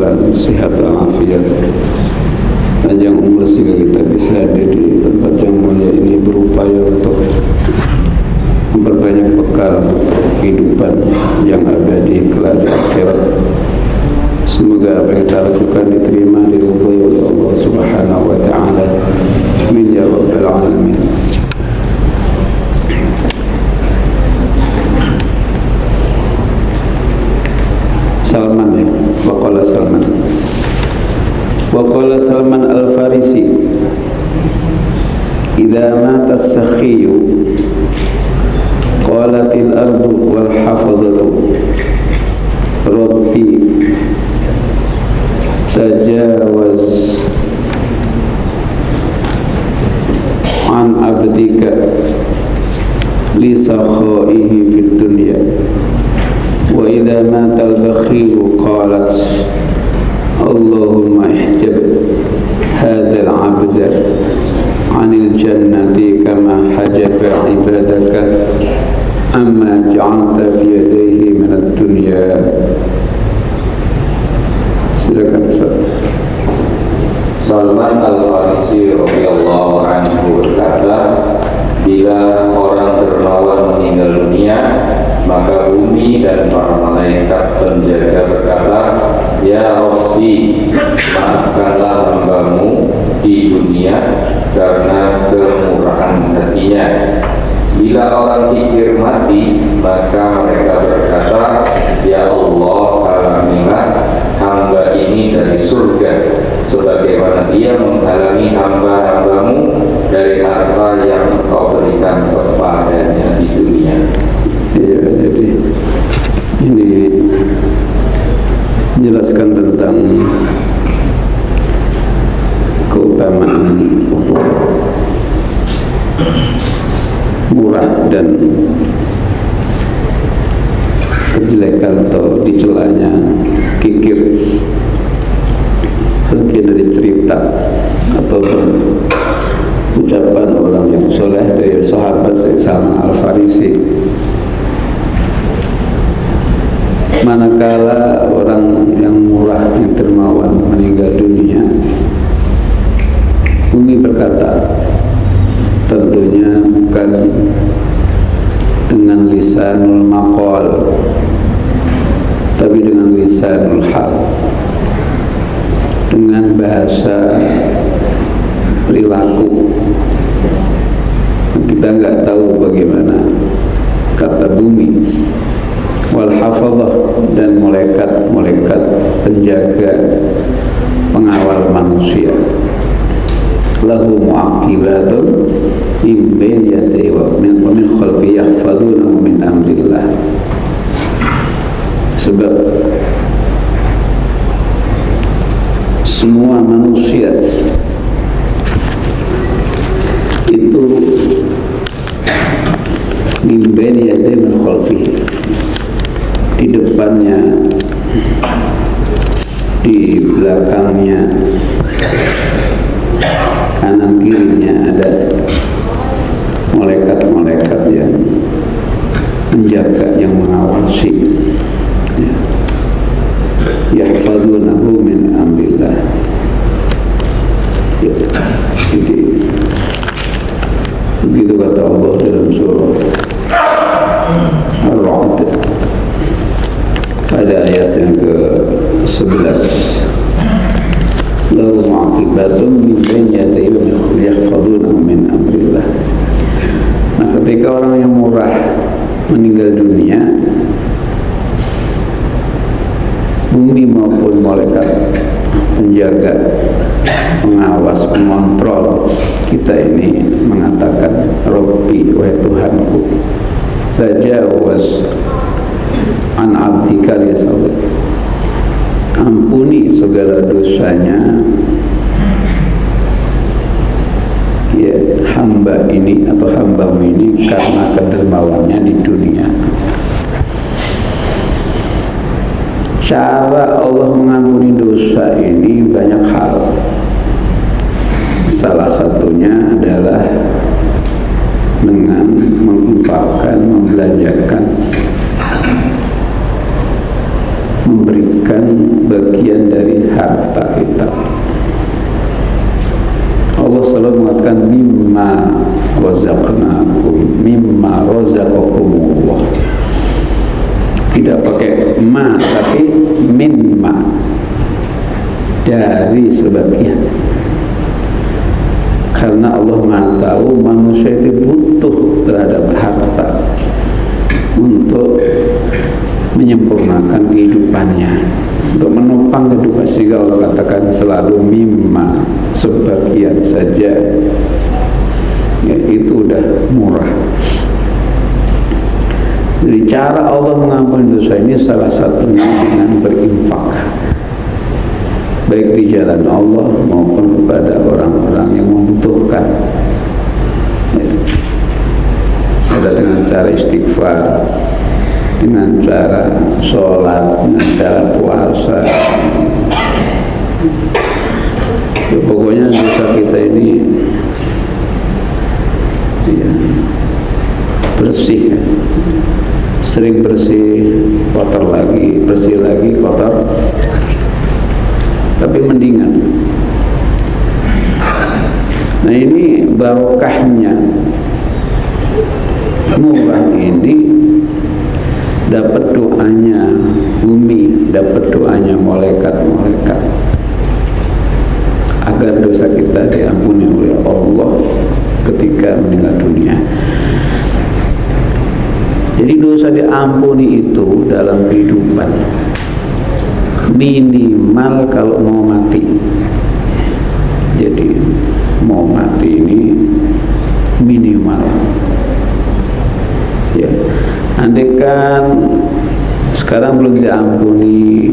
dalam sehat walafiat, panjang umur sehingga kita bisa hadir di tempat yang mulia ini, berupaya untuk memperbanyak bekal kehidupan yang abadi kelak di akhirat. Semoga apa yang kita lakukan diterima, diridhai oleh Allah Subhanahu wa taala. Amin ya rabbal alamin. Salman ya, waqala Salman al-Farisi, idza mata as-sakhiyu qalatil ardu wal hafadhatu rabbi tajawaz an abdika li sakhaihi fid dunya. Wa idza mata al-bakhilu qalat Allahumma ihjab hadzal 'abda 'anil jannati kama hajaba 'ibadaka amma ja'alta fi yadayhi min ad-dunya. Silakan Ustaz. Salman al-Farisi radhiyallahu anhu berkata, bila orang dermawan meninggal dunia, maka bumi dan para malaikat penjaga berkata, ya Rabbi, maafkanlah hambamu di dunia karena kemurahan hatinya. Bila orang kikir mati, maka mereka berkata, ya Allah, halangilah hamba ini dari surga, sebagaimana dia menghalangi hamba-hambamu dari harta yang engkau berikan kepadanya di dunia. Ya, jadi ini menjelaskan tentang keutamaan murah dan kejelekan atau dicelanya kikir, bagian dari cerita atau ucapan orang yang soleh dari sahabat Salman al-Farisi. Manakala orang yang murah, yang dermawan meninggal dunia, bumi berkata, tentunya bukan dengan lisanul maqal, tapi dengan lisanul hal, dengan bahasa perilaku. Kita nggak tahu bagaimana kata bumi. Wal hafadhah, dan malaikat penjaga pengawal manusia. Lahu mu'aqibatun min baini yadayhi wa min khalfihi yahfazunahu min amrillah. Sebab semua manusia itu min baini yadayhi min khalfihi, di depannya, di belakangnya, kanan kirinya ada malaikat-malaikat yang menjaga, yang mengawasi. Yahfazunahu min amrillah. Ya, jadi begitu kata Allah dalam surah Ar-Ra'd pada ayat yang ke-11, lahu mu'aqibatun min baini yadayhi wa min khalfihi yahfazunahu min amrillah. Nah, ketika orang yang murah meninggal dunia, bumi maupun malaikat penjaga, pengawas, pengontrol kita ini mengatakan, Rabbi, wahai Tuhanku, tajawaz an abdika li sawi, ampuni segala dosanya ya hamba ini atau hambamu ini karena kedermawannya di dunia. Cara Allah mengampuni dosa ini banyak hal. Salah satunya adalah dengan menginfakkan, membelanjakan, memberikan bagian dari Allah mengatakan mimma razaqakumullah. Tidak pakai ma tapi mimma, dari sebagian. Karena Allah Maha tahu manusia itu butuh terhadap harta untuk menyempurnakan kehidupannya, untuk menopang kehidupan, sehingga Allah katakan selalu mimma, sebagian saja, ya, itu udah murah. Jadi cara Allah mengampuni dosa ini salah satunya dengan berinfak, baik di jalan Allah maupun kepada orang-orang yang membutuhkan. Ada dengan cara istighfar, dengan cara sholat, dengan cara puasa. Ya, pokoknya dosa kita ini ya, bersih, ya. Sering bersih, kotor lagi, bersih lagi, kotor. Tapi mendingan. Nah, ini barokahnya murah ini, dapat doanya bumi, dapat doanya malaikat-malaikat agar dosa kita diampuni oleh Allah ketika meninggal dunia. Jadi dosa diampuni itu dalam kehidupan minimal kalau mau mati. Jadi mau mati ini minimal, ya. Andaikan sekarang belum diampuni,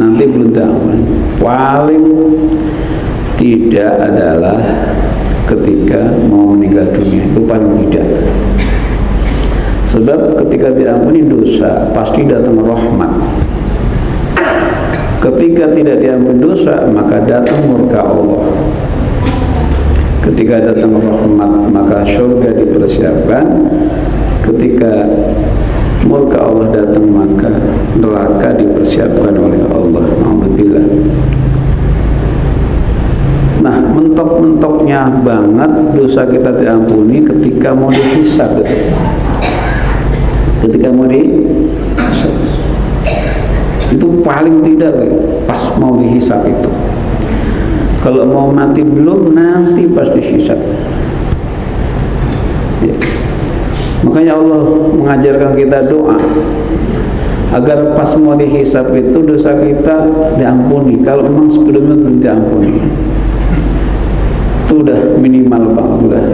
nanti belum diampuni, paling tidak adalah ketika mau meninggal dunia, itu paling tidak. Sebab ketika diampuni dosa pasti datang rahmat. Ketika tidak diampuni dosa maka datang murka Allah. Ketika datang rahmat maka surga dipersiapkan. Ketika murka Allah datang maka neraka dipersiapkan oleh Allah. Alhamdulillah. Nah, mentok-mentoknya banget dosa kita diampuni ketika mau dihisab. Ketika mau dihisab itu paling tidak pas mau dihisab itu. Kalau mau mati belum, nanti pasti hisab, ya. Makanya Allah mengajarkan kita doa agar pas mau dihisab itu dosa kita diampuni. Kalau memang sebelumnya belum diampuni, itu udah minimal banget, udah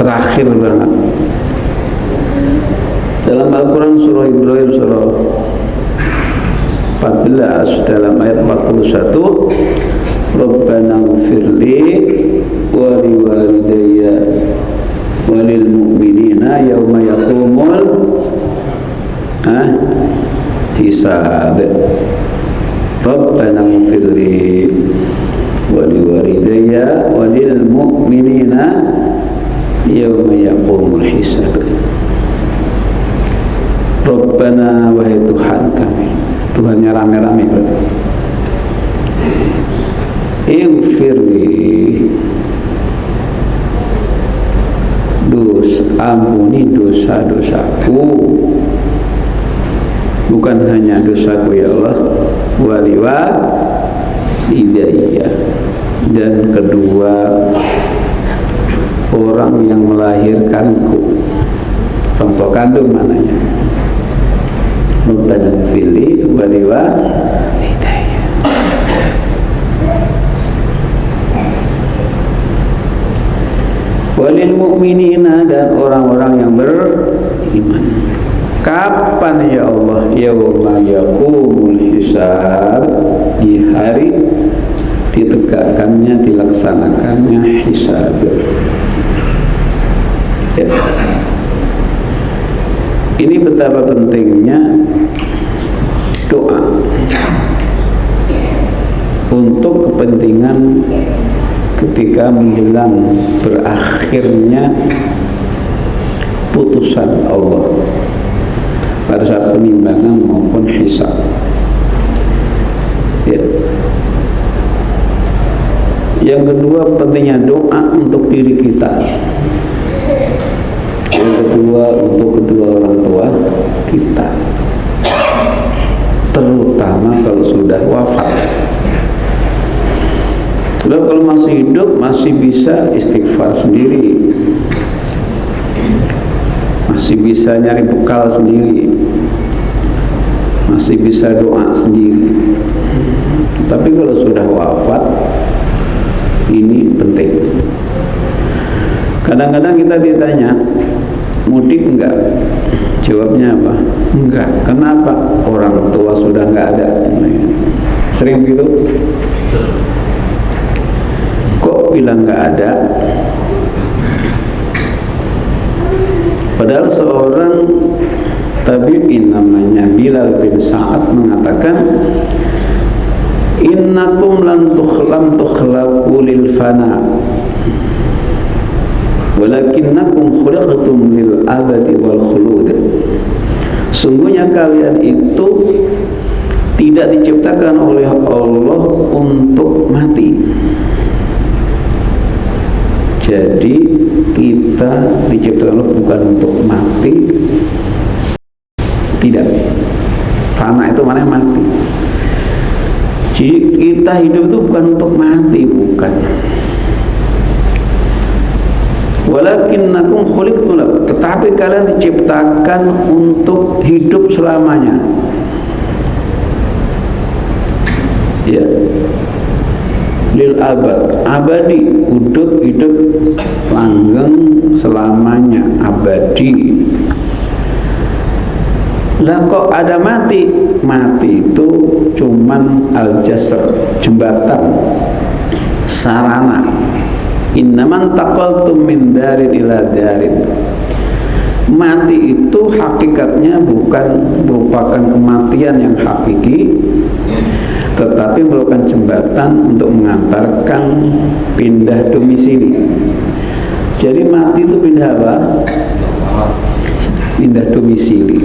terakhir banget. Dalam Al-Quran surah Ibrahim surah 14 dalam ayat 41, Rabbana ighfirli wa liwalidayya wa lil mu'minina yawma yaqumul hisab. Rabbana ighfirli wa liwalidayya wa lil mu'minina yawma yaqumul hisab. Rabbana, wahai Tuhan kami, Tuhannya rame-rame, ighfirli, ampuni dosa-dosaku, bukan hanya dosaku ya Allah, waliwalidayya, dan kedua orang yang melahirkanku, orang tua kandung mananya. Rabbana ighfirli wa liwalidayya. Walil mu'minina, dan orang-orang yang beriman. Kapan ya Allah? Yauma yaqumul hisab, di hari ditegakkannya, dilaksanakannya hisab, ya. Ini betapa pentingnya doa untuk kepentingan ketika menjelang berakhirnya putusan Allah pada saat penimbangan maupun hisab, ya. Yang kedua, pentingnya doa untuk diri kita. Yang kedua, untuk kedua orang tua kita, terutama kalau sudah wafat. Sebab kalau masih hidup masih bisa istighfar sendiri, masih bisa nyari bekal sendiri, masih bisa doa sendiri. Tapi kalau sudah wafat, ini penting. Kadang-kadang kita ditanya, mudik enggak? Jawabnya apa? Enggak. Kenapa? Orang tua sudah enggak ada. Sering begitu? Kok bilang enggak ada? Padahal seorang tabi'in namanya Bilal bin Sa'ad mengatakan, innakum lam tukhlaqu lil fana walakinnakum khuliqtum lil abadi wal khulud. Sungguhnya kalian itu tidak diciptakan oleh Allah untuk mati. Jadi kita diciptakan Allah bukan untuk mati. Tidak. Fana itu mana mati. Jadi kita hidup itu bukan untuk mati, bukan. Walakinnakum khuliqtum, tetapi kalian diciptakan untuk hidup selamanya. Ya. Lil abad, abadi, hidup langgeng selamanya, abadi. Lah kok ada mati? Mati itu cuman al-jasr, jembatan, sarana. Innaman taqaltum min darin ila darin. Mati itu hakikatnya bukan merupakan kematian yang hakiki, tetapi merupakan jembatan untuk mengantarkan pindah domisili. Jadi mati itu pindah apa? Pindah domisili.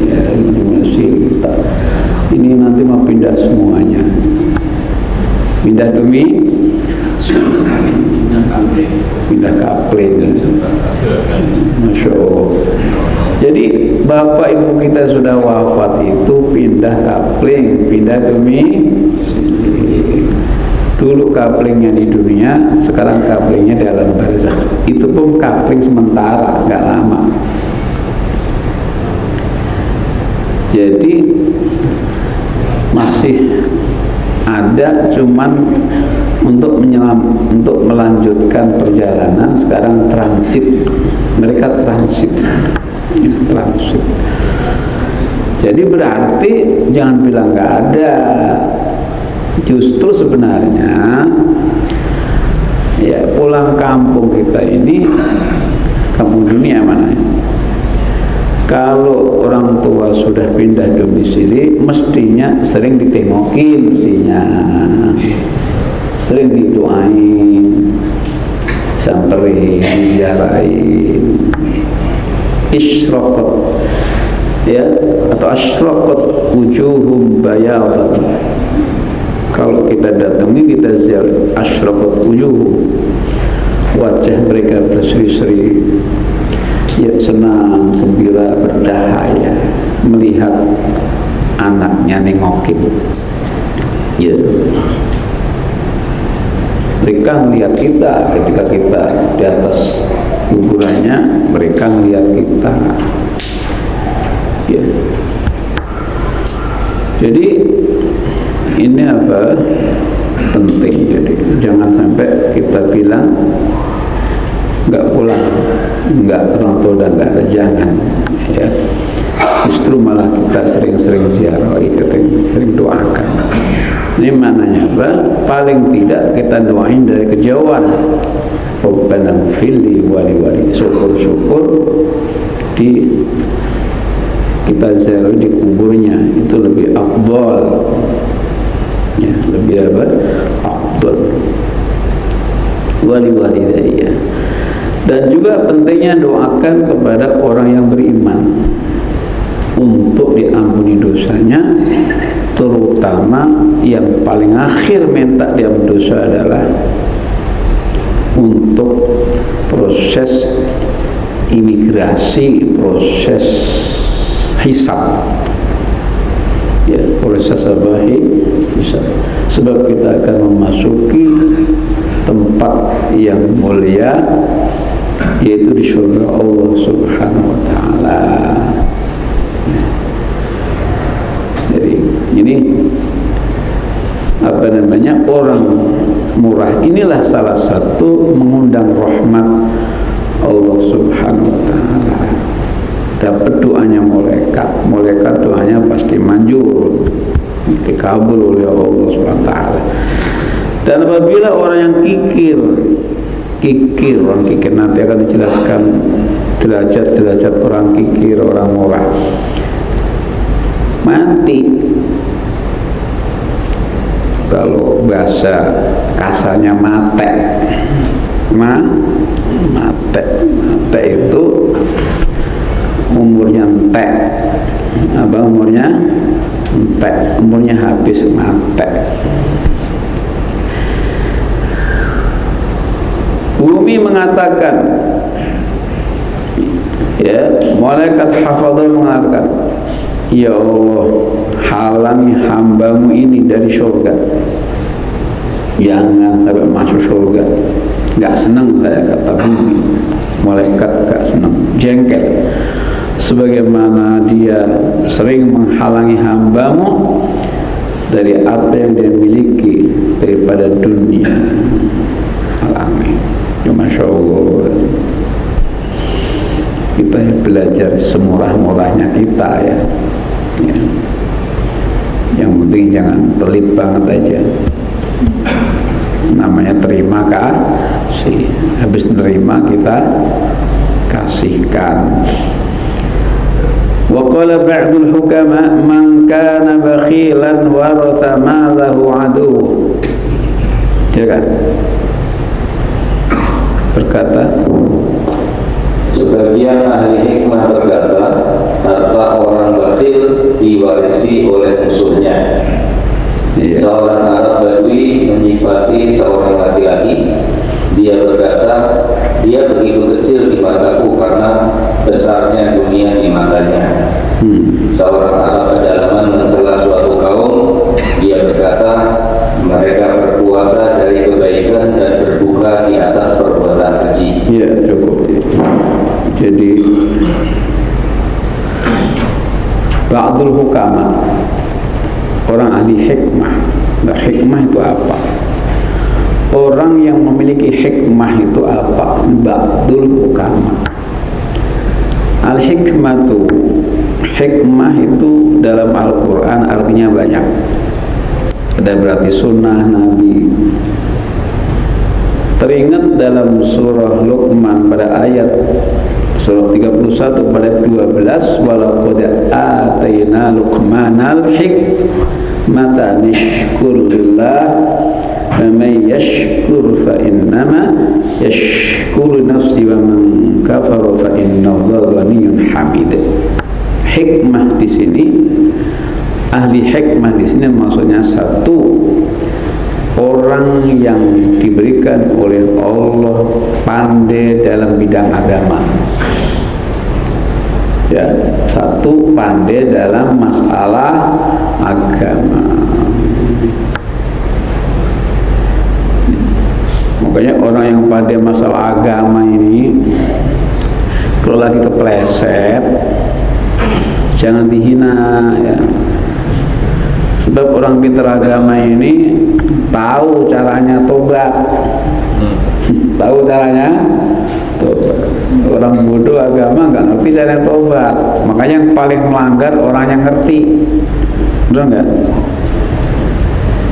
Ya, domisili kita. Ini nanti mau pindah semuanya. Pindah pindah kapling. Masya Allah. Jadi bapak ibu kita sudah wafat itu pindah kapling, pindah domisili. Dulu kaplingnya di dunia, sekarang kaplingnya di alam barzakh. Itu pun kapling sementara, nggak lama. Jadi masih ada, cuman untuk melanjutkan perjalanan sekarang transit. Mereka transit. Jadi berarti jangan bilang nggak ada. Justru sebenarnya ya pulang kampung kita ini, kampung dunia mana? Kalau orang tua sudah pindah domisili, mestinya sering ditengokin, mestinya sering didoain, samperin, ziarahin. Isyraqat, ya, atau asyraqat wujuhum bayadan. Kalau kita datangi, kita ziarah, asyraqat wujuhum, wajah mereka berseri-seri, ya, senang, gembira, bercahaya melihat anaknya nengokin. Ya, mereka melihat kita ketika kita di atas kuburannya, mereka melihat kita. Ya. Jadi ini apa? Penting. Jadi jangan sampai kita bilang nggak pulang, nggak orang tua dan nggak ada, jangan. Ya. Justru malah kita sering-sering ziarah, kita sering doakan. Ini maknanya apa? Paling tidak kita doain dari kejauhan. Rabbana ighfirli wali, syukur-syukur kita ziarah di kuburnya itu lebih afdal. Ya, lebih apa? Afdal. Wali ya. Dan juga pentingnya doakan kepada orang yang beriman untuk diampuni dosanya, terutama utama yang paling akhir minta diampuni dosa adalah untuk proses imigrasi, proses hisab, ya, proses hisab. Sebab kita akan memasuki tempat yang mulia, yaitu di surga Allah Subhanahu wa Ta'ala. Jadi ini apa namanya, orang murah inilah salah satu mengundang rahmat Allah Subhanahu wa Ta'ala. Dapat doanya malaikat doanya pasti manjur, dikabul oleh Allah Subhanahu wa Ta'ala. Dan apabila orang yang kikir, orang kikir nanti akan dijelaskan derajat orang kikir, orang murah, mati. Kalau bahasa kasarnya mate itu umurnya entek. Apa umurnya? Entek, umurnya habis, mate. Bumi mengatakan, ya, malaikat hafadzah mengatakan, ya Allah, halangi hambamu ini dari surga, jangan sampai masuk surga. Gak senang saya, kata bumi. Malaikat gak senang, jengkel. Sebagaimana dia sering menghalangi hambamu dari apa yang dia miliki daripada dunia, halangi. Ya, Masya Allah, kita belajar semurah-murahnya kita, ya. Yang penting jangan pelit banget aja. Namanya terima kasih. Habis nerima kita kasihkan. Wa qala ba'dul hukama man kana bakhilan waratha malahu adu. Ya kan? Berkata, sebagian ahli hikmah berkata, harta orang bakhil diwarisi oleh musuhnya. iya. Seorang Arab Badui menyifati seorang laki-laki. Dia berkata, dia begitu kecil di mataku karena besarnya dunia di matanya. Seorang Arab pedalaman mencela suatu kaum. Dia berkata, mereka berpuasa dari kebaikan dan berbuka di atas perbuatan keji. Ya, cukup. Jadi ba'dul hukama, orang ahli hikmah. Nah, hikmah itu apa? Orang yang memiliki hikmah itu apa? Ba'dul hukama. Al-hikmatu, hikmah itu dalam Al-Quran artinya banyak. Ada berarti sunnah Nabi. Teringat dalam surah Luqman pada ayat surah 31 pada 12, walaqad atayna Luqmanal hikmata nishkurillah wa may yashkur fa innama yashkuru nafsi wa man kafara fa innallaha ghaniyyun hamid. Hikmah di sini, ahli hikmah di sini maksudnya satu, orang yang diberikan oleh Allah pandai dalam bidang agama. Ya, satu, pandai dalam masalah agama. Makanya orang yang pandai masalah agama ini, kalau lagi kepleset, jangan dihina, ya. Sebab orang pintar agama ini tahu caranya tobat. Tahu caranya tobat. Orang bodoh agama nggak ngerti caranya tobat. Makanya yang paling melanggar orang yang ngerti. Betul nggak?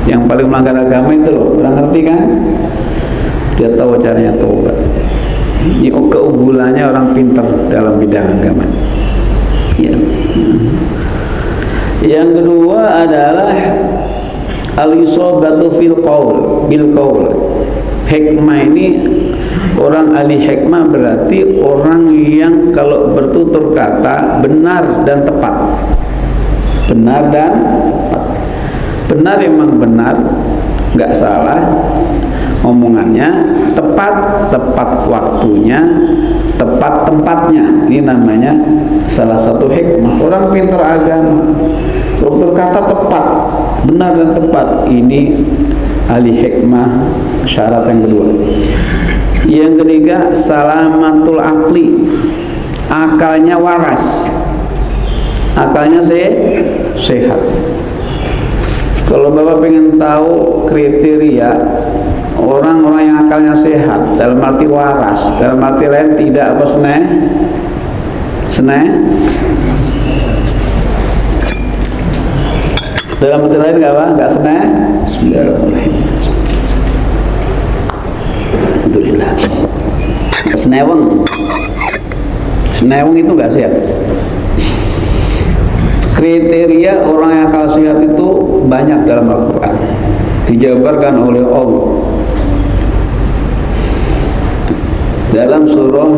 Yang paling melanggar agama itu loh, orang ngerti kan? Dia tahu caranya tobat. Ini keunggulannya orang pintar dalam bidang agama. Ya. Yang kedua adalah al-isabatu bil qaul. Hikmah ini, orang ahli hikmah berarti orang yang kalau bertutur kata benar dan tepat. Benar dan tepat. benar, memang benar, nggak salah omongannya, tepat waktunya, tepat tempatnya. Ini namanya salah satu hikmah. Orang pintar agama, dokter kata tepat, benar dan tepat. Ini ahli hikmah, syarat yang kedua. Yang ketiga, salamatul aqli, akalnya waras, akalnya sehat. Kalau Bapak pengen tahu kriteria orang-orang yang akalnya sehat, dalam arti waras, dalam arti lain tidak apa seneh, dalam arti lain nggak seneh. Bismillahirrahmanirrahim. Alhamdulillah. Seneweng itu nggak sehat. Kriteria orang yang akal sehat itu banyak dalam Al-Quran, dijabarkan oleh Allah dalam surah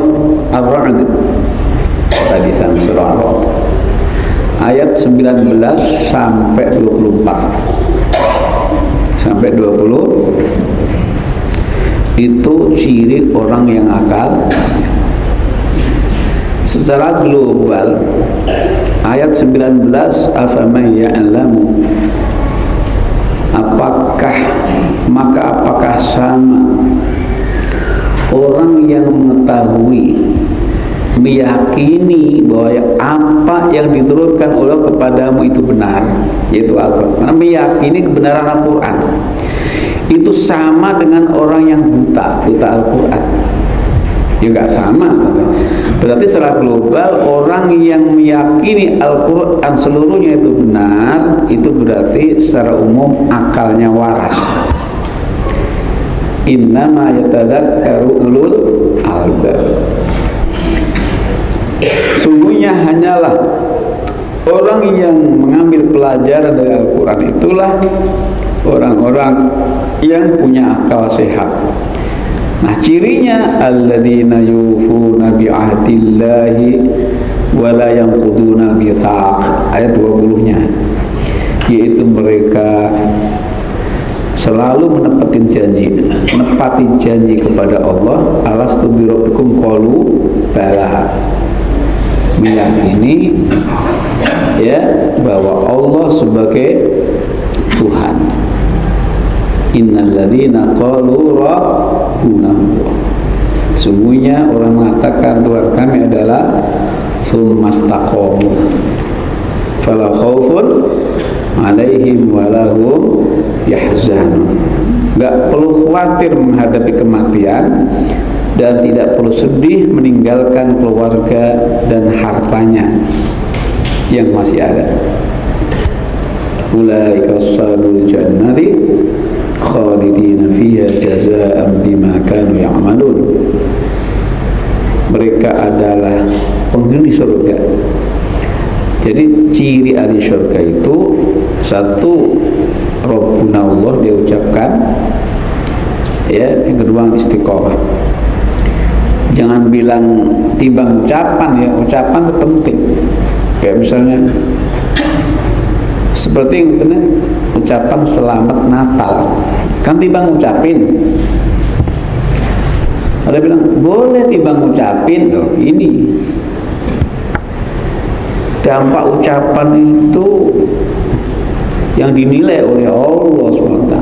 Ar-Ra'd, tadi sampai surah Ar-Ra'd ayat 19 sampai 24 sampai 20. Itu ciri orang yang akal. Secara global ayat 19, afaman ya'lamu, apakah sama orang yang mengetahui, meyakini bahwa apa yang diturunkan Allah kepadamu itu benar, yaitu Al-Quran. Karena meyakini kebenaran Al-Quran itu sama dengan orang yang buta Al-Quran. Ya nggak sama. Berarti secara global orang yang meyakini Al-Quran seluruhnya itu benar, itu berarti secara umum akalnya waras. Innama yatadzakkaru ulul albab. Sungguhnya hanyalah orang yang mengambil pelajaran dari Al-Quran itulah orang-orang yang punya akal sehat. Nah, cirinya alladzina yufuna bi'ahdillahi wa la yanquduna mitsaq, ayat 20-nya, yaitu mereka selalu menepati janji kepada Allah. Alastu bi rabbikum qalu bala, meyakini ya bahwa Allah sebagai Tuhan. Innalladzina qalu rabbuna Allah, sungguhnya orang mengatakan Tuhan kami adalah, tsumastaqamu fala khaufun alaihim walahum yahzanun, enggak perlu khawatir menghadapi kematian dan tidak perlu sedih meninggalkan keluarga dan hartanya yang masih ada. Ulaika ashabul jannati khalidina fiha jazaa'an bima kanu ya'malun, mereka adalah penghuni surga. Jadi ciri ahli surga itu satu, Rabbuna Allah dia ucapkan, ya. Yang kedua istiqomah. Jangan bilang timbang ucapan, ya, ucapan itu penting. Kayak misalnya seperti yang benar ucapan selamat Natal, kan timbang ucapin. Ada bilang boleh timbang ucapin, loh. Ini dampak ucapan itu yang dinilai oleh Allah SWT.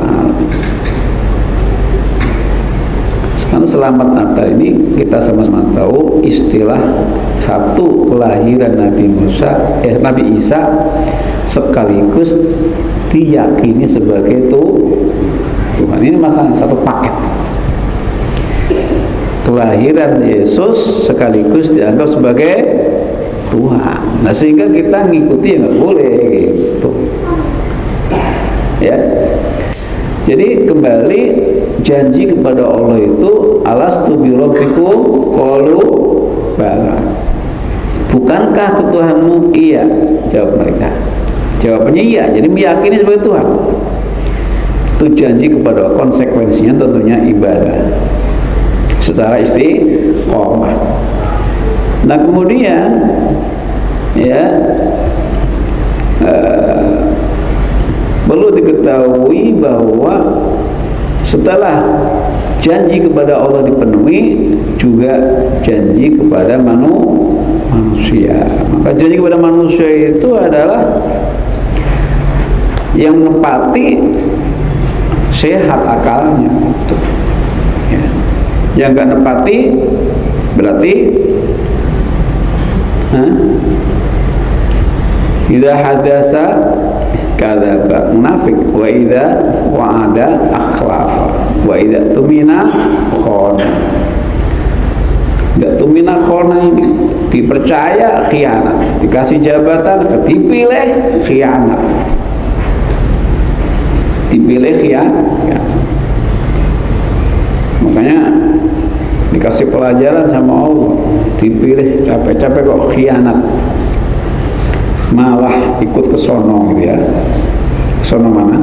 Karena selamat Natal ini kita sama-sama tahu istilah satu kelahiran Nabi Isa sekaligus diyakini sebagai Tuhan. Ini masalah satu paket. Kelahiran Yesus sekaligus dianggap sebagai Tuhan. Nah, sehingga kita ngikuti ya nggak boleh gitu. Ya. Jadi kembali janji kepada Allah itu alastu bi rabbikum qalu bala. Bukankah Tuhanmu? Iya, jawab mereka. Jawabannya iya. Jadi meyakini sebagai Tuhan. Itu janji kepada Allah. Konsekuensinya tentunya ibadah secara istiqomah. Nah, kemudian ya Perlu diketahui bahwa setelah janji kepada Allah dipenuhi, juga janji kepada manusia. Maka janji kepada manusia itu adalah yang menepati sehat akalnya. Ya. Yang gak nepati berarti idza hadasa kadzaba, munafik. Wa idza wa'ada akhlafa, wa idza tumina khana. Idza tumina khana ini dipercaya khianat, dikasih jabatan dipilih khianat, dipilih khianat. Makanya dikasih pelajaran sama Allah, dipilih capek-capek kok khianat, malah ikut ke sono gitu ya. Sono mana?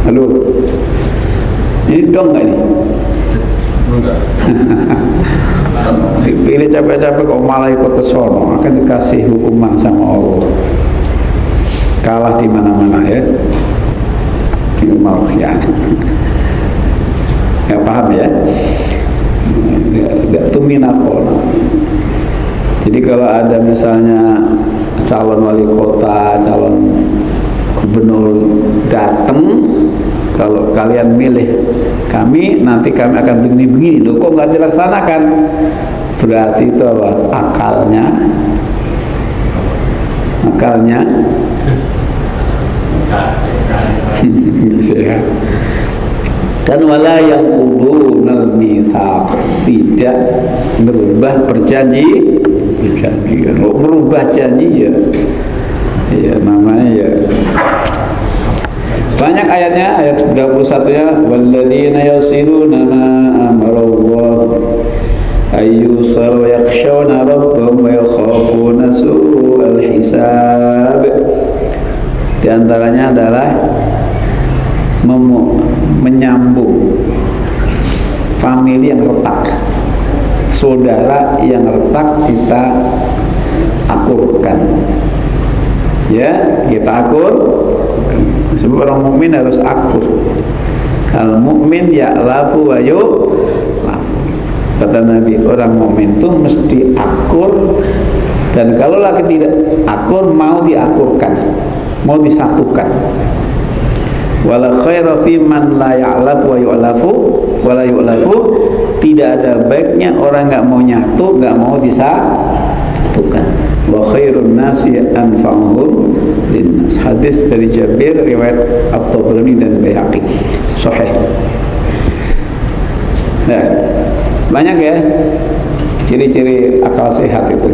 Halo, ini dong gak nih? Enggak. Dipilih capek-capek kok malah ikut ke sono, akan dikasih hukuman sama Allah. Kalah di mana-mana ya. Mau khianat. Gak paham ya? Gak tumina khona. Jadi kalau ada misalnya calon wali kota, calon gubernur datang, kalau kalian milih kami, nanti kami akan begini-begini. Loh, kok nggak dilaksanakan? Berarti itu apa? Akalnya dan wala yang qudunal mitsaq, tidak merubah perjanjian. Merubah janji ya namanya ya. Banyak ayatnya, ayat 31-nya walladzina yasiluna ma amarallahu ayyusal wa yakhshawna rabbahum wa yakhafuna su'al hisab. Di antaranya adalah menyambung famili yang retak, saudara yang retak kita akurkan, ya kita akur. Sebab orang mukmin harus akur. Al mukmin ya'lafu wa yu'lafu. Kata Nabi, orang mukmin itu mesti akur, dan kalau lagi tidak akur mau diakurkan, mau disatukan. Wala khaira fi man la ya'lafu wa yu'lafu wala yu'lafu. Tidak ada baiknya orang enggak mau nyatu, enggak mau disatukan. Wa khairun nasi anfa'uhum linnas. Hadis dari Jabir riwayat At-Tabrani dan Baihaqi, sahih. Nah, banyak ya ciri-ciri akal sehat itu.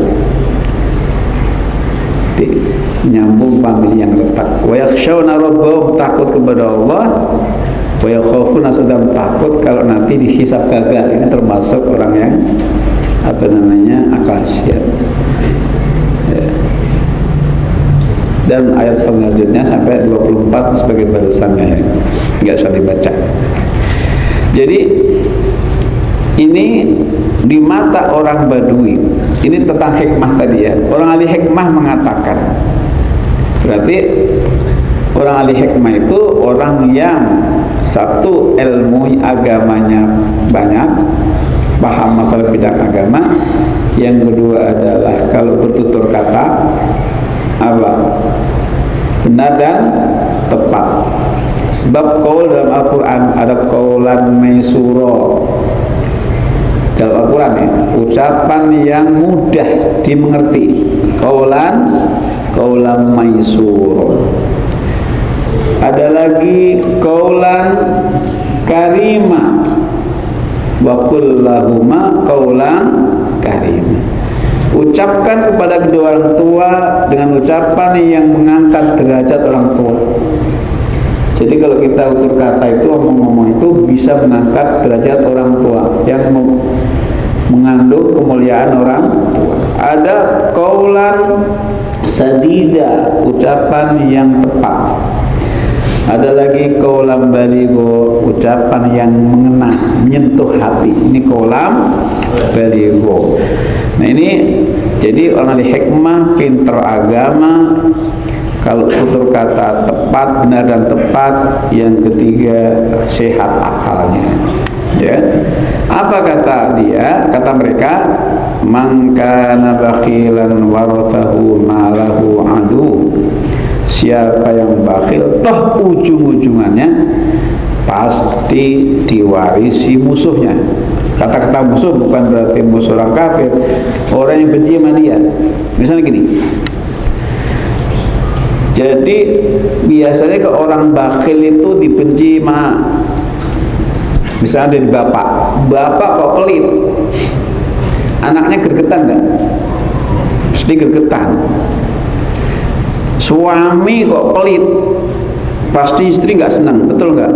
Nyambung famili yang retak. Wa yakhshawna rabbahum, takut kepada Allah. Wa yakhafuna, sedang takut kalau nanti dihisab gagal. Ini termasuk orang yang akal sehat. Ya. Dan ayat selanjutnya sampai 24 sebagai balasannya ya. Enggak usah dibaca. Jadi ini di mata orang Badui, ini tentang hikmah tadi ya. Orang ahli hikmah mengatakan, berarti orang ahli hikmah itu orang yang satu ilmu agamanya banyak, paham masalah bidang agama. Yang kedua adalah kalau bertutur kata apa? Benar dan tepat. Sebab qaul dalam Al-Quran ada qaulan maisuro. Dalam Al-Quran ya, ucapan yang mudah dimengerti, qaulan maisuro. Ada lagi qaulan karima, wa qul lahuma qaulan karima. Ucapkan kepada kedua orang tua dengan ucapan yang mengangkat derajat orang tua. Jadi kalau kita utur kata itu, omong-omong itu bisa mengangkat derajat orang tua yang mengandung kemuliaan orang tua. Ada qaulan sadida, ucapan yang tepat. Ada lagi kaulam baligho, ucapan yang mengena, menyentuh hati. Ini kaulam baligho. Nah ini jadi orang ahli hikmah, pinter agama, kalau tutur kata tepat, benar dan tepat. Yang ketiga sehat akalnya. Ya, apa kata dia? Kata mereka, man kana bakhilan warathahu malahu adu. Siapa yang bakhil, toh ujung-ujungannya pasti diwarisi musuhnya. Kata-kata musuh bukan berarti musuh orang kafir, orang yang benci sama dia. Misalnya gini, jadi biasanya ke orang bakhil itu dibenci sama, misalnya dari bapak kok pelit, anaknya gergetan enggak? Pasti gergetan. Suami kok pelit, pasti istri nggak senang, betul nggak?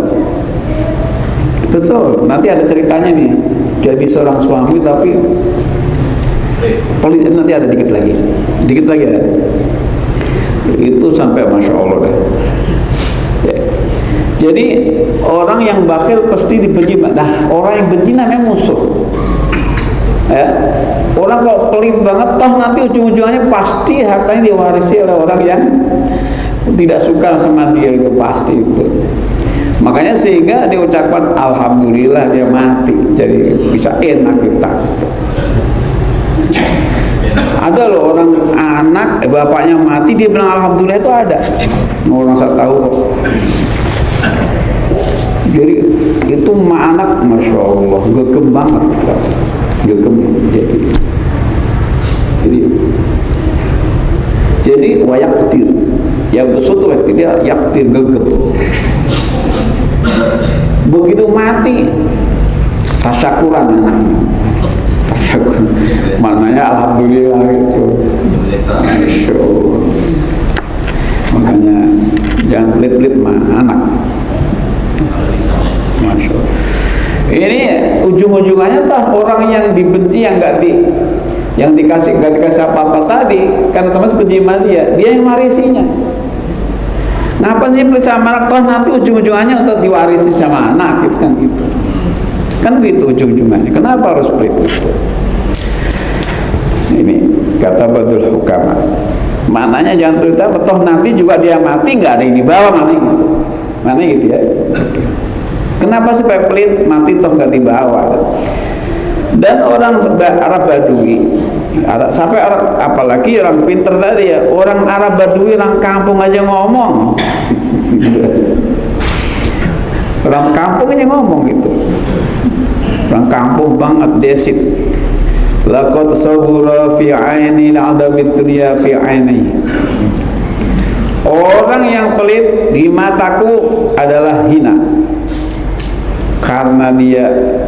Betul. Nanti ada ceritanya nih, jadi seorang suami tapi pelit, nanti ada dikit lagi ada. Itu sampai masya Allah deh. Ya. Jadi orang yang bakhil pasti dibenci. Nah, orang yang benci namanya musuh. Ya. Orang kalau pelit banget, toh nanti ujung-ujungnya pasti hartanya diwarisi oleh orang yang tidak suka sama dia, itu pasti itu. Makanya sehingga diucapkan alhamdulillah dia mati, jadi bisa enak kita. Ada loh orang anak bapaknya mati dia bilang alhamdulillah, itu ada. Orang saya tahu kok. Jadi itu anak masya Allah gegem banget. Jadi wayaktir, yang bersatu dia yaktir gegem. Begitu mati tasyakuran anaknya, tasyakuran, maknanya alhamdulillah itu. Masya Allah. Makanya jangan pelit-pelit mah anak. Masya Allah. Ini ujung-ujungannya toh orang yang dibenci, yang nggak dikasih apa-apa tadi, karena teman benci sama dia yang warisinya. Kenapa sih pelit sama anak? Toh nanti ujung-ujungannya untuk diwarisi sama anak, gitu kan gitu. Kan begitu ujung-ujungannya. Kenapa harus pelit itu? Ini kata Badul Hukama. Maknanya jangan pelit apa? Toh nanti juga dia mati nggak ada yang dibawa, mati gitu. Mana gitu ya? Kenapa supaya pelit, mati toh nggak dibawa? Dan orang Arab Badui, sampai orang, apalagi orang pinter tadi ya, orang Arab Badui, orang kampung aja ngomong. Orang kampung aja ngomong gitu. Orang kampung banget, desit. Laqad sawura fi aini al-adami dunya fi aini. Orang yang pelit di mataku adalah hina, karena dia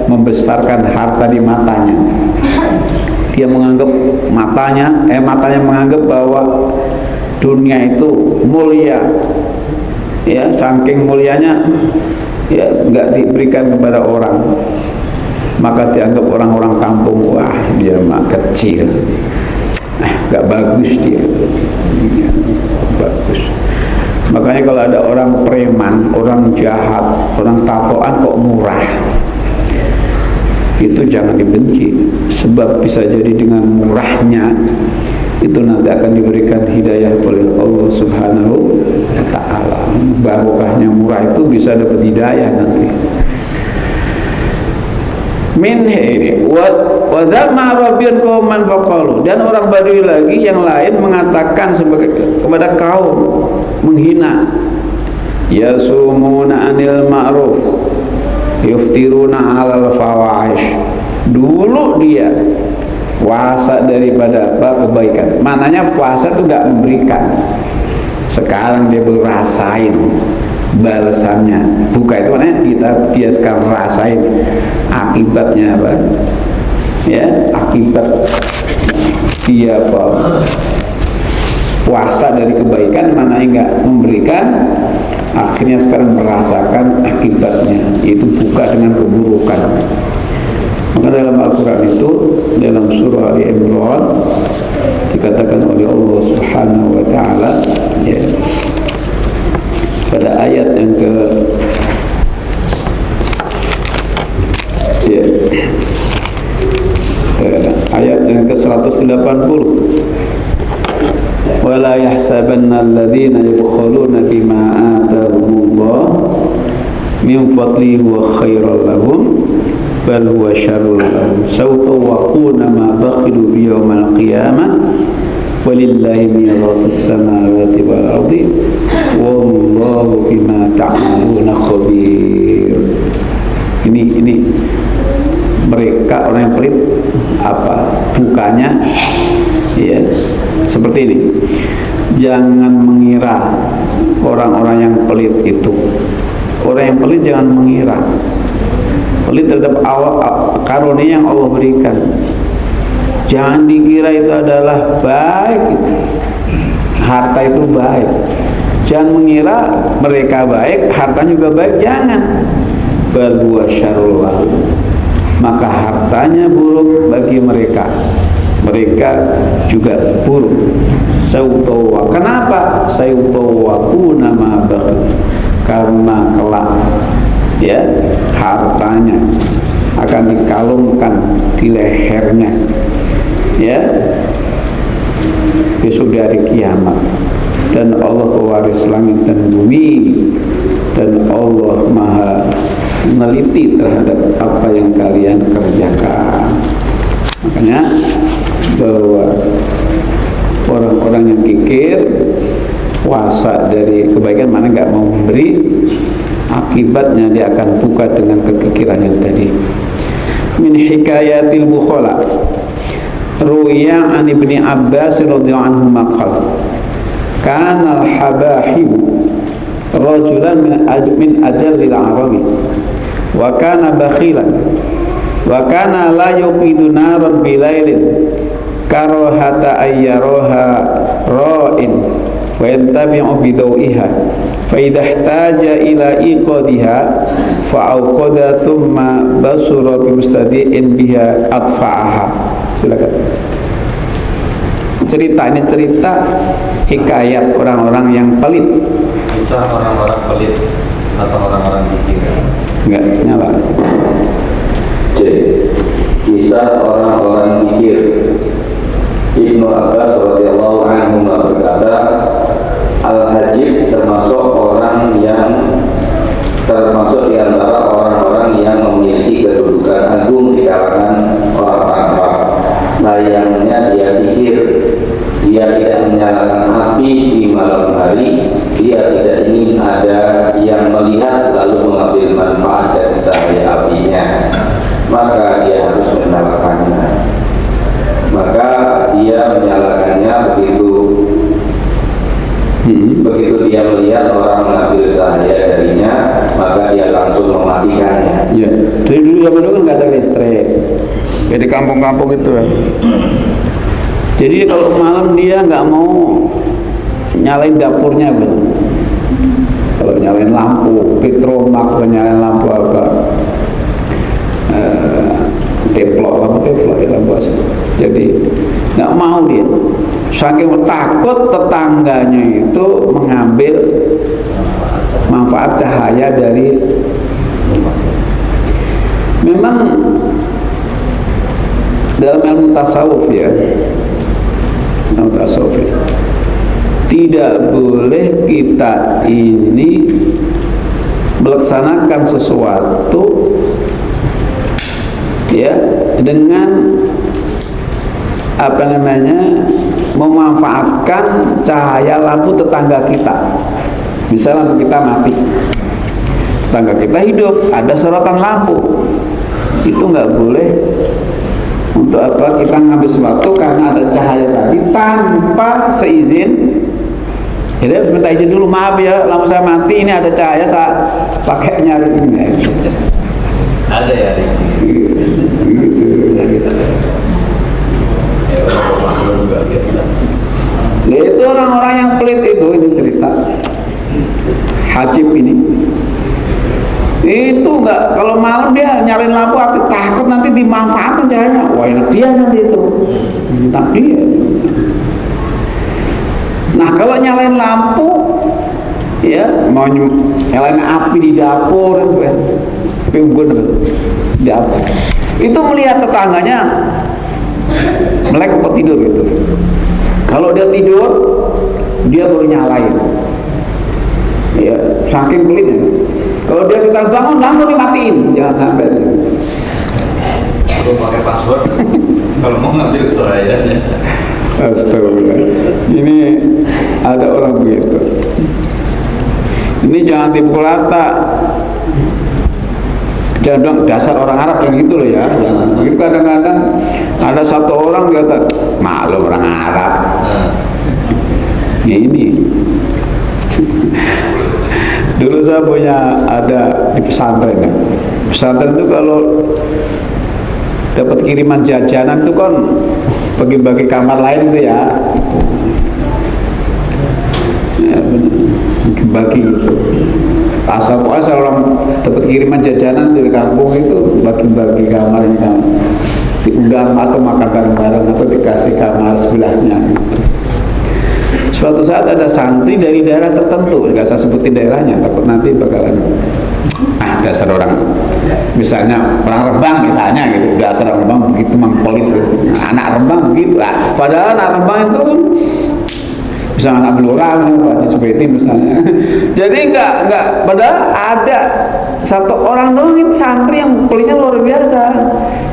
membesarkan harta di matanya. Dia menganggap matanya menganggap bahwa dunia itu mulia. Ya, saking mulianya ya nggak diberikan kepada orang. Maka dianggap orang-orang kampung, wah dia mah kecil. Nggak bagus dia. Bagus. Makanya kalau ada orang preman, orang jahat, orang tatoan kok murah, itu jangan dibenci. Sebab bisa jadi dengan murahnya itu nanti akan diberikan hidayah oleh Allah Subhanahu wa Ta'ala. Barokahnya murah itu bisa dapat hidayah nanti. Min ini wa dhamma rabbiyan qauman faqalu, dan orang Badui lagi yang lain mengatakan kepada kaum, menghina, yasumuna anil ma'ruf yuftiruna 'alal fawahish. Dulu dia puasa daripada apa kebaikan, maknanya puasa itu enggak memberikan. Sekarang dia baru rasain balasannya. Buka itu maknanya dia sekarang rasain akibatnya apa? Ya, akibat dia apa? Puasa dari kebaikan, mana enggak memberikan, akhirnya sekarang merasakan akibatnya, yaitu buka dengan keburukan. Maka dalam Al-Quran itu, dalam surah Ali Imran dikatakan oleh Allah Subhanahu wa Ta'ala, ya, pada ayat yang ke ayat yang ke-180. Wala yahsabanna alladhina yabkhuluna bima atahumullah min fadlihi wa khairan lahum bal huwa syarrun lahum sawtawaquna ma bakhilu bi yawmal qiyamah walillahi mirathus samawati wal ardi wallahu bima ta'maluna khabir. Ini mereka orang yang pelit apa bukannya ya seperti ini. Jangan mengira orang-orang yang pelit itu, orang yang pelit jangan mengira pelit terhadap karunia yang Allah berikan. Jangan dikira itu adalah baik itu. Harta itu baik. Jangan mengira mereka baik, hartanya juga baik, jangan. Bal huwa syarrul lahum. Maka hartanya buruk bagi mereka. Mereka juga buruk. Sautawa. Kenapa? Sautawaquna ma bakhil. Karena kelak ya hartanya akan dikalungkan di lehernya ya besok dari kiamat, dan Allah pewaris langit dan bumi, dan Allah maha meneliti terhadap apa yang kalian kerjakan. Makanya bahwa orang-orang yang kikir puasa dari kebaikan mana nggak mau memberi, akibatnya dia akan buka dengan kekikiran yang tadi. Min hikayatil bukhala ruya an ibni Abbas radhiyallahu anhu maqal kana al-habahib rajulan min ajallil arabi wa kana bakhilan wa kana la yuqidu naran bilailin karahata ayyaraha ra'in wa yantafi'u bidawiha fa idha ihtaja ila iqadiha fa awqada thumma basura bi mustadi'in biha atfa'aha. Silakan. Cerita ini cerita hikayat orang-orang yang pelit. Kisah orang-orang pelit atau orang-orang kikir. Enggak nyala. C. Kisah orang-orang kikir. Ibnu Abbas radhiyallahu anhu berkata, Al-Hajib termasuk di antara orang-orang yang memiliki kedudukan agung di kalangan orang-orang Arab. Sayangnya dia kikir. Dia tidak menyalakan api di malam hari. Dia tidak ingin ada yang melihat lalu mengambil manfaat dari cahaya apinya. Maka dia harus menyalakannya. Maka dia menyalakannya begitu dia melihat orang mengambil cahaya darinya, maka dia langsung mematikannya. Ya, dari dulu zaman dulu kan nggak ada listrik, kayak di kampung-kampung itu. Jadi kalau malam dia nggak mau nyalain dapurnya, bener. Kalau nyalain lampu petromak, atau nyalain lampu apa, lampu teplok ya lampu asli. Jadi nggak mau dia, saking takut tetangganya itu mengambil manfaat cahaya dari. Memang dalam ilmu tasawuf ya, tidak boleh kita ini melaksanakan sesuatu ya dengan apa namanya memanfaatkan cahaya lampu tetangga kita. Misalnya lampu kita mati, tetangga kita hidup, ada sorotan lampu, itu nggak boleh. Untuk apa kita ngambil sesuatu karena ada cahaya tadi tanpa seizin. Jadi harus minta izin dulu, maaf ya lampu saya mati, ini ada cahaya saya pakai nyari ini. Ada ya itu orang-orang yang pelit itu, ini cerita Hajib ini. Itu enggak, kalau malam dia nyalain lampu takut nanti dimanfaatkan cahayanya. Wah enak dia nanti itu, enak dia. Nah kalau nyalain lampu ya mau nyalain api di dapur di dapur. Itu melihat tetangganya melek apa tidur gitu. Kalau dia tidur, dia baru nyalain. Ya, saking pelitnya. Kalau dia kita bangun langsung dimatiin, jangan sampai. Perlu pakai password kalau mau ngambil suaranya. Astagfirullah. Ini ada orang begitu. Ini jangan dipukul rata. Jangan bilang dasar orang Arab yang gitu loh ya. Itu kadang-kadang ada satu orang dia kata, malu orang Arab. Ya ini. Dulu saya punya ada di pesantren ya. Pesantren itu kalau dapat kiriman jajanan itu kan bagi-bagi kamar lain itu ya. Ya bagi gitu. Asal orang dapat kiriman jajanan dari kampung itu bagi-bagi kamarnya kan. Diundang atau makan bareng-bareng atau dikasih kamar sebelahnya. Suatu saat ada santri dari daerah tertentu, nggak saya sebutin daerahnya, takut nanti bakalan dasar orang, misalnya orang Rembang misalnya gitu, dasar orang Rembang begitu mangpol itu, anak Rembang begitu lah. Padahal anak Rembang itu kan misalnya anak Blora, misalnya Pak Cisbeti misalnya. Jadi enggak, padahal ada satu orang doang itu santri yang pelitnya luar biasa.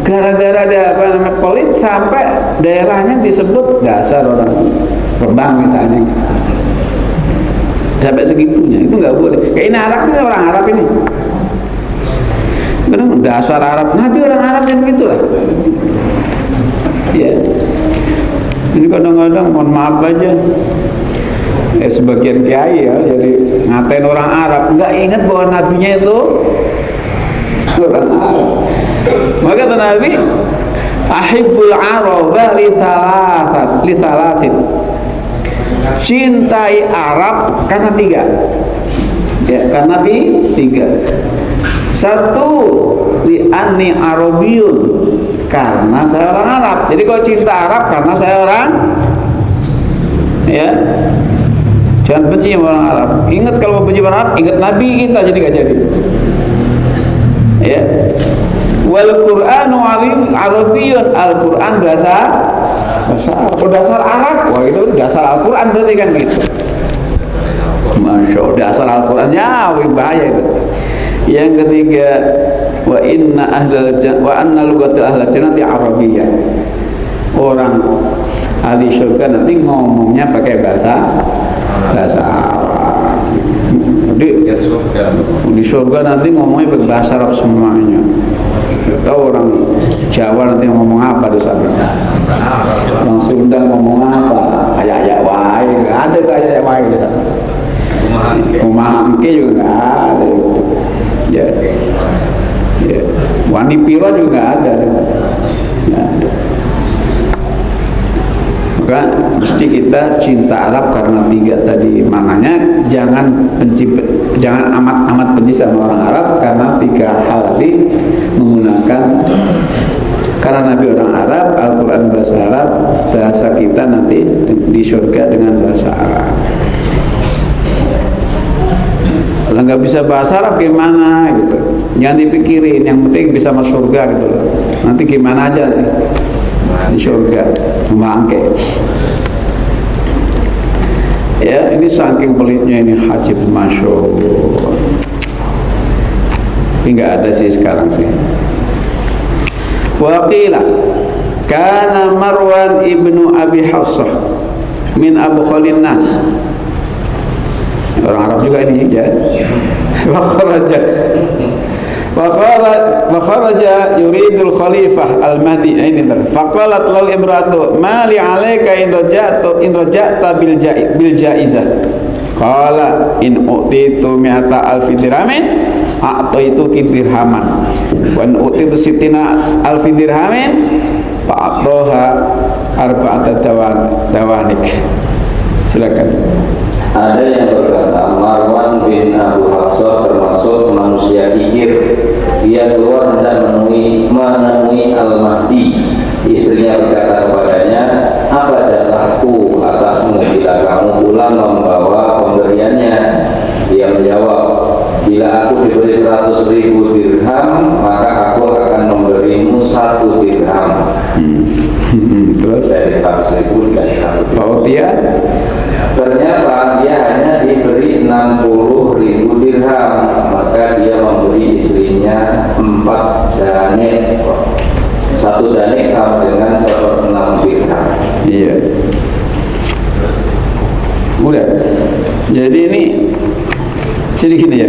Gara-gara ada apa namanya pelit sampai daerahnya disebut dasar orang Rembang misalnya. Sampai segitunya, itu nggak boleh. Kayak ini Arab, ini orang Arab ini. Kadang dasar Arab, Nabi orang Arab yang begitulah. Ya. Ini kadang-kadang mohon maaf aja. Sebagian kiai ya, jadi ngatain orang Arab, nggak ingat bahwa nabinya itu orang Arab. Maka kata Nabi, ahibbul araba li thalathin. Cintai Arab karena tiga. Ya, karena tiga. Satu, li anni arabiyun, karena saya orang Arab. Jadi kalau cinta Arab karena saya orang, ya. Jangan benci sama orang Arab. Ingat kalau mau benci orang Arab, ingat Nabi kita, jadi gak jadi. Ya. Wal Qur'anu Arabiyyun, Al-Qur'an bahasa Arab. Dasar Arab, wah itu dasar Al-Qur'an berarti kan gitu. Masya Allah, dasar Al-Qur'an ya, bahaya itu. Yang ketiga, wa anna lugatil ahlal jannati Arabiyyah. Orang ahli surga nanti ngomongnya pakai bahasa Arab. Jadi di surga nanti ngomongnya pakai bahasa Arab semuanya. Tahu orang Jawa nanti ngomong apa di sana? Orang Sunda ngomong apa? Ayak-ayak wae, nggak ada tuh ayak-ayak wae di sana. Kumahangke juga nggak ada. Ya. Wani pira juga ada. Maka mesti kita cinta Arab karena tiga tadi. Maknanya jangan amat benci sama orang Arab karena tiga hal tadi menggunakan. Karena Nabi orang Arab, Al-Quran bahasa Arab, bahasa kita nanti di surga dengan bahasa Arab. Kalau nggak bisa bahasa Arab gimana gitu, jangan dipikirin, yang penting bisa masuk surga gitu loh. Nanti gimana aja nih di surga, membangke. Ya ini saking pelitnya ini haji, masya Allah. Tapi nggak ada sih sekarang sih. Waqila kana Marwan ibnu Abi Hafsah min Abu Khalil Nas, orang Arab juga ini ya. Fakharaja yuridul khalifah al-mahdi ini. Faqalat lahu imratu ma li alayka in raja'ta bil jaizah. Qala in utitu mi'ata alfi dirhamin a'taituki dirhaman wa in utitu sittina alfi dirhamin fa'ataha arba'ata dawanik. Silakan. Ada yang berkata Marwan bin Abu Hafsah termasuk manusia kikir. Dia keluar dan menemui Al-Mahdi. Istrinya berkata kepadanya, apa jatahku atasmu bila kamu pulang membawa pemberiannya? aku diberi 100.000 dirham, maka aku akan memberimu 1 dirham. Terus dari 100.000 dikasih 1 dirham. oh dia Ternyata dia hanya diberi 60.000 dirham, maka dia memberi istrinya 4 danik. 1 danik sama dengan 1/6 dirham. iya udah. Jadi gini ya,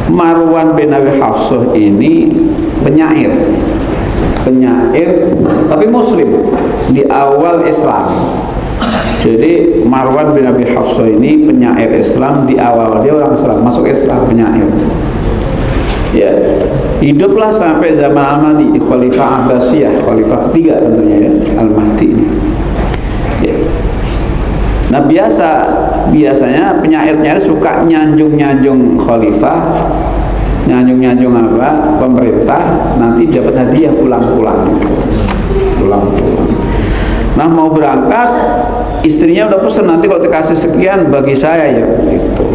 Marwan bin Abi Hafsah ini penyair tapi muslim di awal Islam. Jadi Marwan bin Abi Hafsah ini penyair Islam di awal, dia orang Islam, masuk Islam, penyair. Ya, hiduplah sampai zaman Al-Mahdi, di Khalifah Abbasiyah, Khalifah ketiga tentunya ya, Al-Mahdi ini. Ya. Nah biasanya penyair-penyair suka nyanjung Khalifah, nyanjung apa pemerintah, nanti dapat hadiah pulang-pulang. Nah mau berangkat, istrinya udah pesan, nanti kalau dikasih sekian bagi saya ya gitu.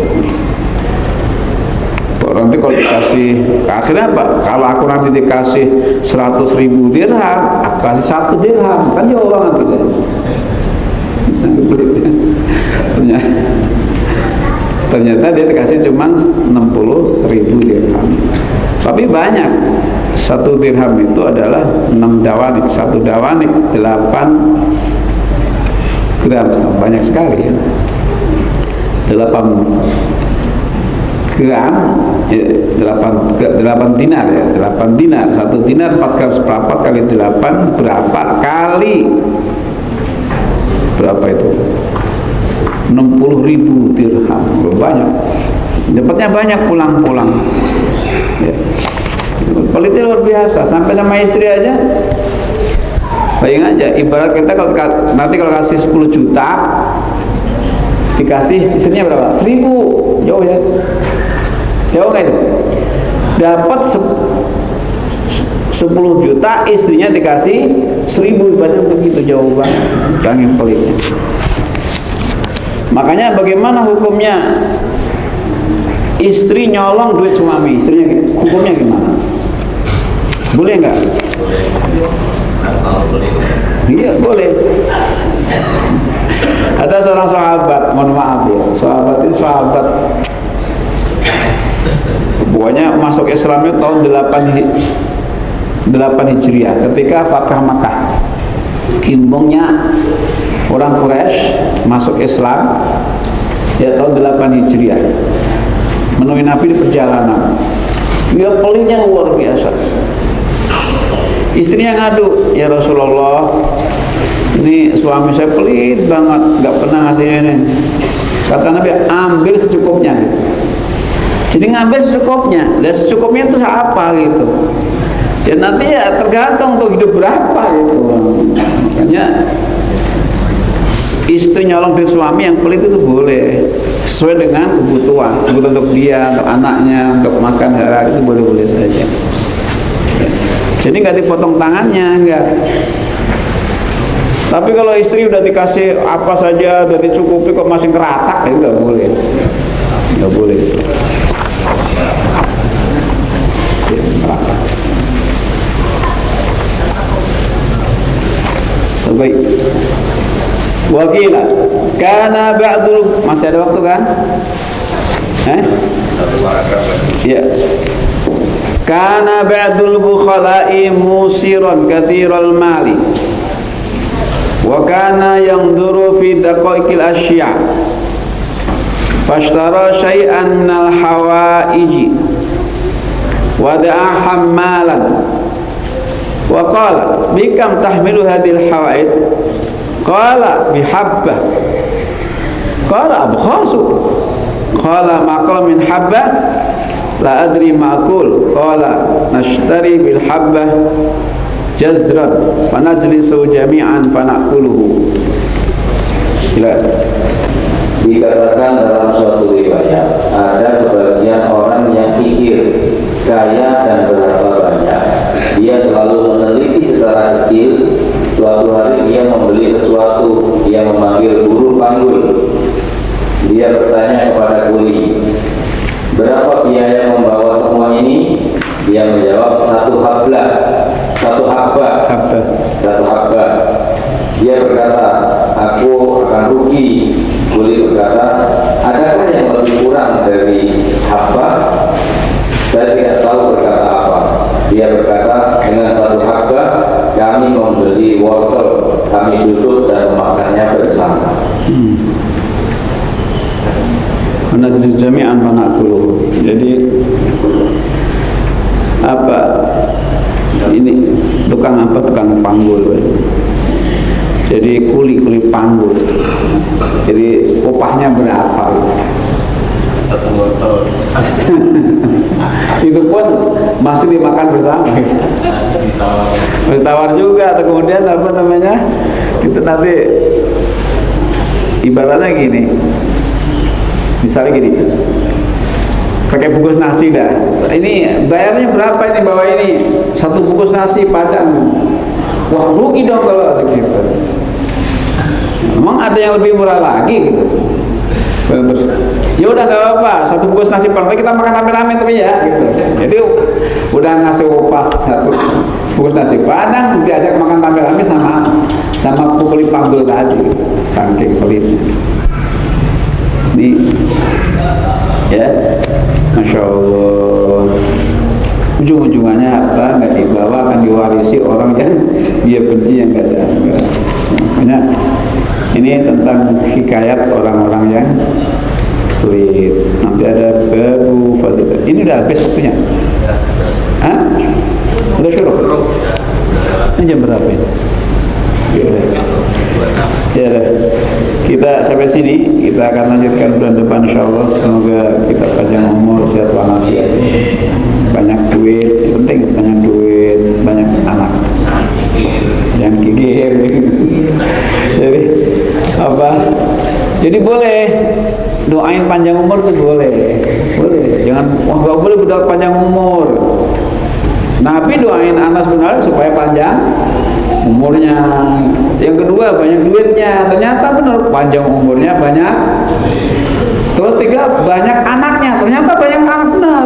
Nanti kalau dikasih, akhirnya apa? Kalau aku nanti dikasih 100.000 dirham, aku kasih 1 dirham, kan jauh banget gitu. Ternyata dia dikasih cuma 60.000 dirham. Tapi banyak. 1 dirham itu adalah 6 dawanik. 1 dawanik 8 gram, banyak sekali ya. 8 gram, 8 dinar ya, 8 dinar. 1 dinar 4 gram seperempat kali 8 berapa kali? Berapa itu? 60.000 dirham, banyak. Dapatnya banyak pulang-pulang. Ya. Pelitnya luar biasa, sampai sama istri aja. Bayang aja, ibarat kita kalau nanti kalau kasih 10 juta, dikasih istrinya berapa? 1.000, jauh ya? Jauh nggak itu? Dapat 10 juta, istrinya dikasih 1.000, ibaratnya begitu jauh banget. Jangan pelitnya. Makanya bagaimana hukumnya istri nyolong duit suami, istrinya hukumnya gimana? Boleh nggak? Iya boleh. Ada seorang sahabat, mohon maaf ya, sahabat ini sahabat, pokoknya masuk Islamnya tahun 8 Hijriah, ketika Fatah Makkah. Kimbongnya orang Quraisy masuk Islam ya tahun 8 Hijriah, menemui Nabi di perjalanan. Dia pelitnya luar biasa. Istrinya ngadu, ya Rasulullah, ini suami saya pelit banget, nggak pernah ngasih ini. Kata Nabi, ambil secukupnya. Jadi ngambil secukupnya. Dan secukupnya itu apa gitu? Ya nanti ya tergantung tuh hidup berapa gitu. Makanya istri nyolong dari suami yang pelit itu boleh, sesuai dengan kebutuhan untuk dia, untuk anaknya, untuk makan sehari itu boleh-boleh saja. Jadi nggak dipotong tangannya, enggak. Tapi kalau istri udah dikasih apa saja, udah dicukupi kok masih keratak, ya nggak boleh, nggak boleh. Baik. Wakila karena ba'dul, masih ada waktu kan? Ya. Kana ba'dul bukhala'i musiran kathiral mali wa kana yanzuru fi daqaiqil asya' fashtara syai'an minal hawaiji wa da'a hammalan wa qala bikam tahmilu hadhil hawaid qala bihabbah qala abkhasu qala maqal min habbah la adri ma'kul qala nashtari bil habbah jazran wa najlisu jami'an fa na'kuluhu. Dikatakan dalam suatu riwayat, ada sebagian orang yang kikir, kaya dan berharta banyak. Dia selalu meneliti secara kecil. Suatu hari dia membeli sesuatu, dia memanggil guru panggul. Dia bertanya kepada kuli, berapa biaya membawa semua ini? Dia menjawab 1 habla, 1 habba. Dia berkata, aku akan rugi. Kuli berkata, adakah yang lebih kurang dari habba? Saya tidak tahu berkata apa. Dia berkata, dengan 1 habba kami membeli wortel, kami duduk dan memakannya bersama. Menajlis jami'an fana'kuluh. Jadi apa ini tukang panggul. Jadi kuli panggul. Jadi upahnya berapa? Itu pun masih dimakan bersama. Bertawar juga. Atau kemudian apa namanya? Kita nanti ibaratnya gini. Misalnya gini, pakai bungkus nasi dah. Ini bayarnya berapa ini bawa ini? 1 bungkus nasi Padang. Wah, rugi dong kalau segitu. Emang ada yang lebih murah lagi gitu. Terus, ya udah nggak apa-apa, 1 bungkus nasi Padang kita makan rame-rame tapi ya gitu. Jadi udah ngasih upah 1 bungkus nasi Padang, diajak makan rame-rame sama kuli panggul tadi, saking pelitnya. Ini ya, Masya Allah, ujung-ujungannya harta nggak dibawa, akan diwarisi orang yang dia benci, yang nggak ada. Makanya ini tentang hikayat orang-orang yang pelit. Nanti ada babu fadilah. Ini udah habis waktunya? Hah? Udah syuruh? Ini jam berapa ini? Ya udah. Kita sampai sini, kita akan lanjutkan bulan depan insyaallah. Semoga kita panjang umur, sehat walafiat, banyak duit, penting banyak duit, banyak anak yang gigir. Jadi apa? Jadi boleh doain panjang umur itu boleh. Jangan nggak boleh berdoa panjang umur. Nabi doain Anas bin Malik supaya panjang umurnya. Yang kedua banyak duitnya. Ternyata benar panjang umurnya banyak. Terus 3 banyak anaknya. Ternyata banyak anak benar.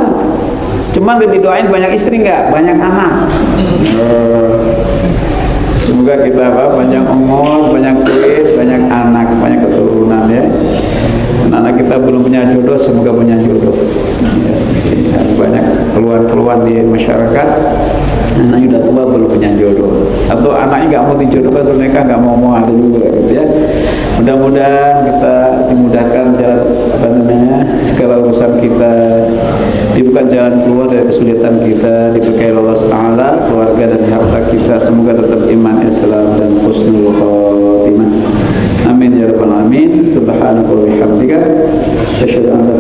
Cuman didoain banyak istri enggak, banyak anak. Semoga kita panjang umur, banyak duit, banyak anak, banyak keturunan ya. Dan anak kita belum punya jodoh, semoga punya jodoh. Ya, banyak keluhan-keluhan di masyarakat. Anaknya udah tua belum punya jodoh, atau anaknya nggak mau dijodohkan, so mereka nggak mau ada juga gitu ya. Mudah-mudahan kita dimudahkan jalan segala urusan kita, dibuka jalan keluar dari kesulitan kita, diberkahi Allah Taala, keluarga dan harta kita, semoga tetap iman, Islam dan husnul khotimah. Amin ya rabbal alamin. Subhanallah wa bihamdika, asyhadu an la